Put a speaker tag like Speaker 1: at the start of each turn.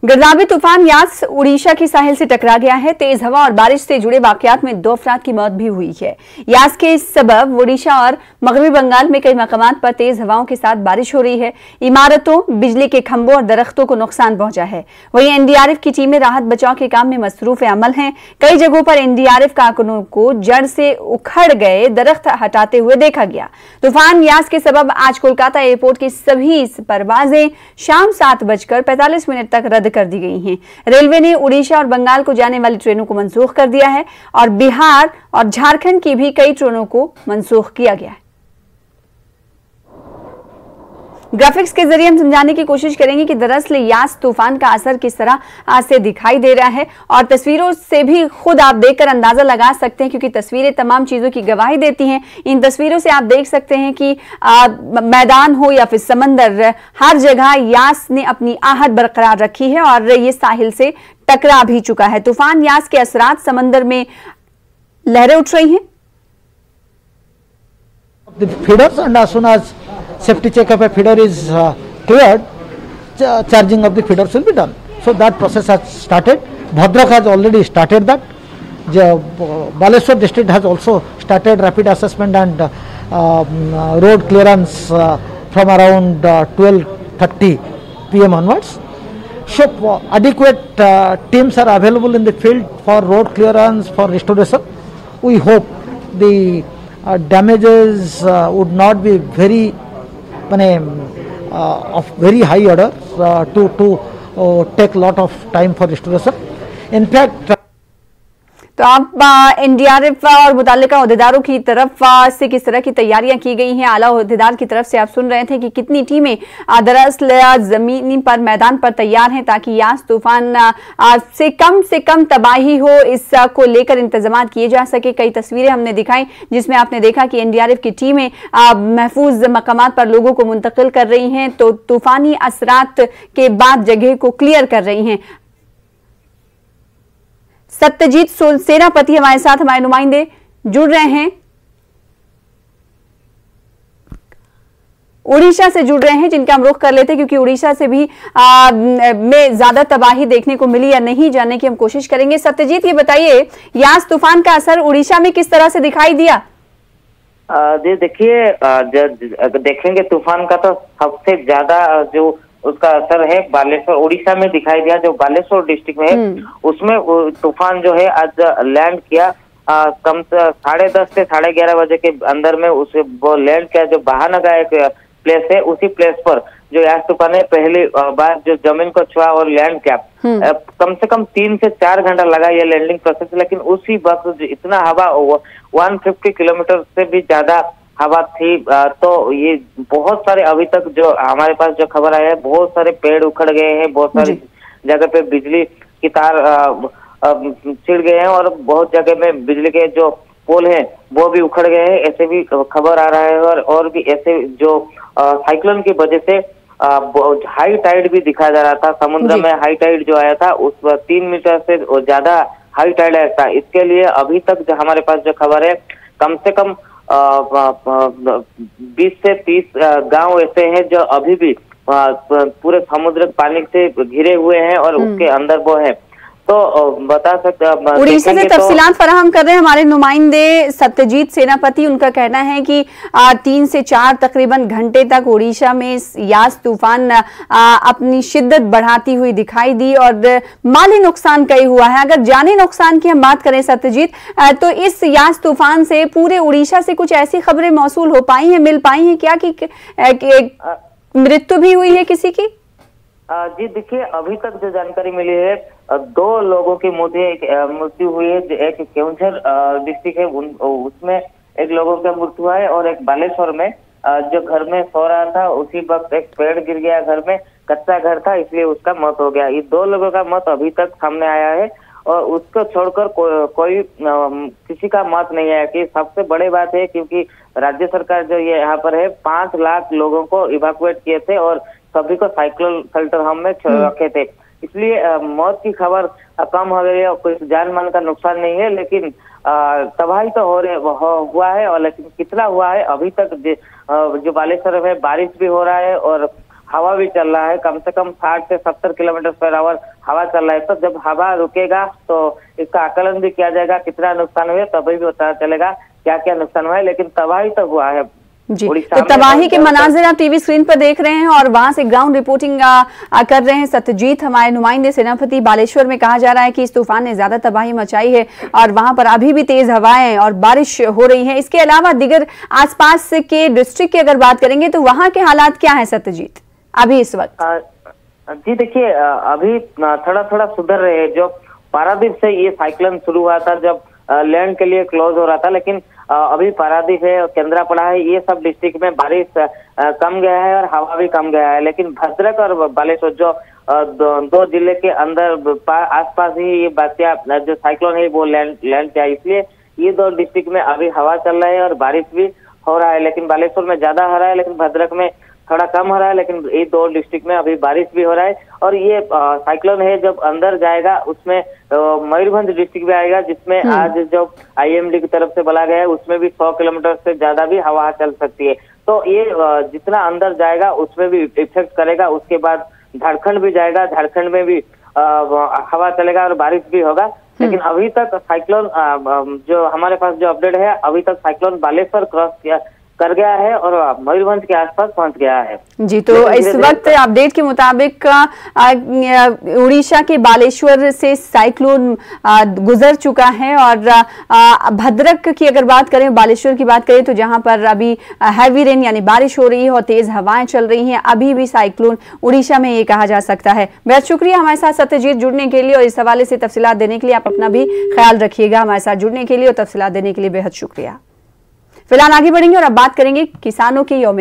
Speaker 1: गिरदावरी तूफान यास उड़ीसा की साहिल से टकरा गया है। तेज हवा और बारिश से जुड़े वाकयात में 2 अफराद की मौत भी हुई है। यास के सबब ओडिशा और मगरबी बंगाल में कई मकामात पर तेज हवाओं के साथ बारिश हो रही है। इमारतों, बिजली के खंभों और दरख्तों को नुकसान पहुंचा है। वहीं एनडीआरएफ की टीमें राहत बचाव के काम में मसरूफ अमल हैं। कई जगहों पर एनडीआरएफ कारकुनों को जड़ से उखड़ गए दरख्त हटाते हुए देखा गया। तूफान यास के सबब आज कोलकाता एयरपोर्ट की सभी परवाजें शाम 7:45 तक रद्द कर दी गई हैं। रेलवे ने उड़ीसा और बंगाल को जाने वाली ट्रेनों को मनसूख कर दिया है और बिहार और झारखंड की भी कई ट्रेनों को मनसूख किया गया है। ग्राफिक्स के जरिए हम समझाने की कोशिश करेंगे कि दरअसल यास तूफान का असर किस तरह आज से दिखाई दे रहा है और तस्वीरों से भी खुद आप देखकर अंदाजा लगा सकते हैं, क्योंकि तस्वीरें तमाम चीजों की गवाही देती हैं। इन तस्वीरों से आप देख सकते हैं कि मैदान हो या फिर समंदर, हर जगह यास ने अपनी आहट बरकरार रखी है और ये साहिल से टकरा भी चुका है। तूफान यास के असरात समंदर में लहरें उठ रही हैं।
Speaker 2: Safety check-up a feeder is cleared, charging of the feeders will be done. So that process has started. Bhadrak has already started that. Baleshwar district has also started rapid assessment and road clearance from around 12:30 p.m. onwards. So adequate teams are available in the field for road clearance, for restoration. We hope the damages would not be very of very high order to take lot of time for restoration. In fact,
Speaker 1: तो आप NDRF और मुताल्लिका अहदेदारों की तरफ से किस तरह की तैयारियां की गई हैं, आला अहदेदार की तरफ से आप सुन रहे थे कि कितनी टीमें दरअसल जमीनी पर मैदान पर तैयार हैं ताकि यास तूफान से कम तबाही हो, इसको लेकर इंतजाम किए जा सके। कई तस्वीरें हमने दिखाई जिसमें आपने देखा कि एनडीआरएफ की टीमें महफूज मकामात पर लोगों को मुंतकिल कर रही हैं, तो तूफानी असरात के बाद जगह को क्लियर कर रही हैं। सत्यजीत सेनापति हमारे साथ, हमारे नुमाइंदे जुड़ रहे हैं, उड़ीसा से जुड़ रहे हैं, जिनका हम रुख कर लेते हैं क्योंकि उड़ीसा से भी में ज्यादा तबाही देखने को मिली या नहीं, जानने की हम कोशिश करेंगे। सत्यजीत, ये बताइए यास तूफान का असर उड़ीसा में किस तरह से दिखाई दिया?
Speaker 3: जी देखिए, देखेंगे तूफान का तो सबसे ज्यादा जो उसका असर है बालेश्वर उड़ीसा में दिखाई दिया। जो बालेश्वर डिस्ट्रिक्ट में है उसमें तूफान जो है आज लैंड किया कम से 10:30 से 11:30 बजे के अंदर में उसे वो लैंड किया। जो बहानगा एक प्लेस है, उसी प्लेस पर जो यास तूफान ने पहली बार जो जमीन को छुआ और लैंड किया, कम से कम 3 से 4 घंटा लगा ये लैंडिंग प्रोसेस। लेकिन उसी वक्त इतना हवा 150 किलोमीटर से भी ज्यादा हवा थी, तो ये बहुत सारे अभी तक जो हमारे पास जो खबर आया है, बहुत सारे पेड़ उखड़ गए हैं, बहुत सारी जगह पे बिजली की तार छिड़ गए हैं और बहुत जगह में बिजली के जो पोल हैं वो भी उखड़ गए हैं, ऐसे भी खबर आ रहा है। और भी ऐसे जो साइक्लोन की वजह से हाई टाइड भी दिखाया जा रहा था। समुद्र में हाई टाइड जो आया था उस 3 मीटर से ज्यादा हाई टाइड आया था। इसके लिए अभी तक जो हमारे पास जो खबर है, कम से कम 20 से 30 गांव ऐसे हैं जो अभी भी पूरे समुद्र पानी से घिरे हुए हैं और उसके अंदर वो है। तो बता सकते
Speaker 1: उड़ीसा से तफसीलात फराहम कर रहे हैं हमारे नुमाइंदे सत्यजीत सेनापति। उनका कहना है कि 3 से 4 तकरीबन घंटे तक उड़ीसा में यास तूफान अपनी शिद्दत बढ़ाती हुई दिखाई दी और माली नुकसान कई हुआ है। अगर जानी नुकसान की हम बात करें सत्यजीत, तो इस यास तूफान से पूरे उड़ीसा से कुछ ऐसी खबरें मौसूल हो पाई हैं, मिल पाई हैं क्या कि मृत्यु भी हुई है किसी की?
Speaker 3: जी देखिए, अभी तक जो जानकारी मिली है 2 लोगों की मृत्यु हुई है। एक केवंझर डिस्ट्रिक्ट है उसमें एक लोगों का मृत्यु हुआ है और एक बालेश्वर में जो घर में सो रहा था उसी वक्त एक पेड़ गिर गया घर में, कच्चा घर था इसलिए उसका मौत हो गया। ये 2 लोगों का मौत अभी तक सामने आया है और उसको छोड़कर कोई किसी का मौत नहीं आया। कि सबसे बड़ी बात है क्योंकि राज्य सरकार जो ये यहाँ पर है 5 लाख लोगों को इवैक्यूएट किए थे और सभी को साइक्लोन शेल्टर होम में रखे थे, इसलिए मौत की खबर कम हो गई है। कोई जान मान का नुकसान नहीं है, लेकिन तबाही तो हुआ है और लेकिन कितना हुआ है अभी तक जो बालेश्वर में बारिश भी हो रहा है और हवा भी चल रहा है, कम से कम 60 से 70 किलोमीटर पर आवर हवा चल रहा है। तो जब हवा रुकेगा तो इसका आकलन भी किया जाएगा, कितना नुकसान हुआ तभी भी पता चलेगा क्या क्या नुकसान हुआ है। लेकिन तबाही तो हुआ है
Speaker 1: जी। तो तबाही के मनाजिर आप टीवी स्क्रीन पर देख रहे हैं और वहां से ग्राउंड रिपोर्टिंग कर रहे हैं सत्यजीत, हमारे नुमाइंदे सेनापति। बालेश्वर में कहा जा रहा है कि इस तूफान ने ज्यादा तबाही मचाई है और वहां पर अभी भी तेज हवाएं और बारिश हो रही है। इसके अलावा दिगर आसपास के डिस्ट्रिक्ट की अगर बात करेंगे तो वहां के हालात क्या है सत्यजीत अभी इस वक्त?
Speaker 3: जी देखिए, अभी थोड़ा थोड़ा सुधर रहे हैं। जो पारादीप से ये साइक्लोन शुरू हुआ था, जब लैंड के लिए क्लोज हो रहा था, लेकिन अभी पारादीप है और केंद्रापड़ा है, ये सब डिस्ट्रिक्ट में बारिश कम गया है और हवा भी कम गया है। लेकिन भद्रक और बालेश्वर जो दो जिले के अंदर आसपास ही ये बात्या जो साइक्लोन है वो लैंड किया, इसलिए ये दो डिस्ट्रिक्ट में अभी हवा चल रहा है और बारिश भी हो रहा है। लेकिन बालेश्वर में ज्यादा हो रहा है, लेकिन भद्रक में थोड़ा कम हो रहा है। लेकिन ये दो डिस्ट्रिक्ट में अभी बारिश भी हो रहा है। और ये साइक्लोन है जब अंदर जाएगा उसमें मयूरभंज डिस्ट्रिक्ट भी आएगा, जिसमें आज जो IMD की तरफ से बोला गया है उसमें भी 100 किलोमीटर से ज्यादा भी हवा चल सकती है। तो ये जितना अंदर जाएगा उसमें भी इफेक्ट करेगा। उसके बाद झारखंड भी जाएगा, झारखंड में भी हवा चलेगा और बारिश भी होगा। लेकिन अभी तक साइक्लोन जो हमारे पास जो अपडेट है, अभी तक साइक्लोन बालेश्वर क्रॉस कर गया है और मयूरभंज के आसपास पहुंच गया है जी। तो इस वक्त अपडेट के मुताबिक
Speaker 1: उड़ीसा के बालेश्वर से साइक्लोन गुजर चुका है और भद्रक की अगर बात करें, बालेश्वर की बात करें तो जहां पर अभी हैवी रेन यानी बारिश हो रही है और तेज हवाएं चल रही हैं, अभी भी साइक्लोन उड़ीसा में ये कहा जा सकता है। बेहद शुक्रिया हमारे साथ सत्यजीत जुड़ने के लिए और इस हवाले से तफसीलात देने के लिए। आप अपना भी ख्याल रखिएगा। हमारे साथ जुड़ने के लिए और तफसीलात देने के लिए बेहद शुक्रिया। फिलहाल आगे बढ़ेंगे और अब बात करेंगे किसानों के यौम